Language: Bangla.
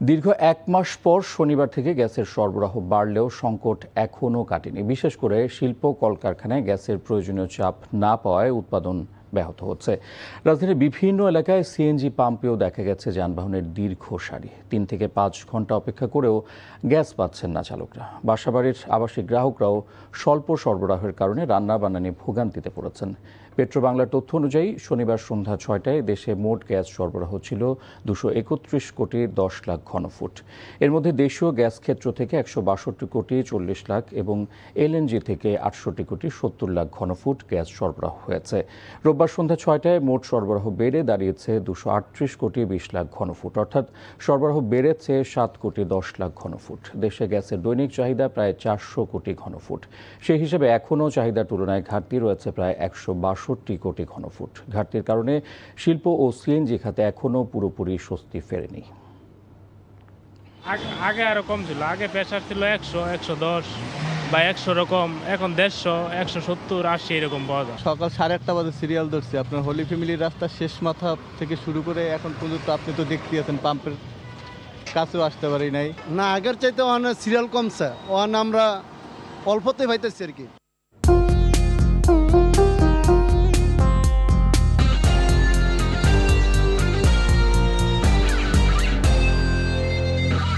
দীর্ঘ ১ মাস পর শনিবার থেকে গ্যাসের সরবরাহ বাড়লেও সংকট এখনও কাটেনি। বিশেষ করে শিল্প কলকারখানায় গ্যাসের প্রয়োজনীয় চাপ না পাওয়ায় উৎপাদন ব্যাহত হচ্ছে। রাজধানীর বিভিন্ন এলাকায় সিএনজি পাম্পেও দেখা গেছে যানবাহনের দীর্ঘ সারি। ৩ থেকে ৫ ঘন্টা অপেক্ষা করেও গ্যাস পাচ্ছেন না চালকরা। বাসাবাড়ির আবাসিক গ্রাহকরাও স্বল্প সরবরাহের কারণে রান্নাবান্না নিয়ে ভোগান্তিতে পড়েছেন। পেট্রোবাংলার তথ্য অনুযায়ী শনিবার সন্ধ্যা ৬টায় দেশে মোট গ্যাস সরবরাহ ছিল ২৩১ কোটি ১০ লাখ ঘনফুট। এর মধ্যে দেশীয় গ্যাস ক্ষেত্র থেকে ১৬২ কোটি ৪০ লাখ এবং এলএনজি থেকে ৬৮ কোটি ৭০ লাখ ঘনফুট গ্যাস সরবরাহ হয়েছে। রোববার সন্ধ্যা ৬টায় মোট সরবরাহ বেড়ে দাঁড়িয়েছে ২৩৮ কোটি ২০ লাখ ঘনফুট, অর্থাৎ সরবরাহ বেড়েছে ৭ কোটি ১০ লাখ ঘনফুট। দেশে গ্যাসের দৈনিক চাহিদা প্রায় ৪০০ কোটি ঘনফুট। সেই হিসেবে এখনও চাহিদার তুলনায় ঘাটতি রয়েছে প্রায় ১৬২ কোটি ঘনফুট। ঘাটতির কারণে শিল্প ও সিএনজি খাতে এখনও পুরোপুরি স্বস্তি ফেরেনি। আগে আরো কম ছিল। আগে প্রেসার ছিল ১০০, ১১০ বা ১০০ রকম, এখন ১৫০, ১৭০, ৮০ এরকম পাওয়া যায়। সকাল ৮:৩০ বাজে সিরিয়াল ধরছি। আপনার হোলি ফ্যামিলির রাস্তার শেষ মাথা থেকে শুরু করে এখন পর্যন্ত আপনি তো দেখতেই আছেন, পাম্পের কাছেও আসতে পারি নাই। না, আগের চাইতে অনেক সিরিয়াল কমছে, আমরা অল্পতেই পাইতেছি আর কি।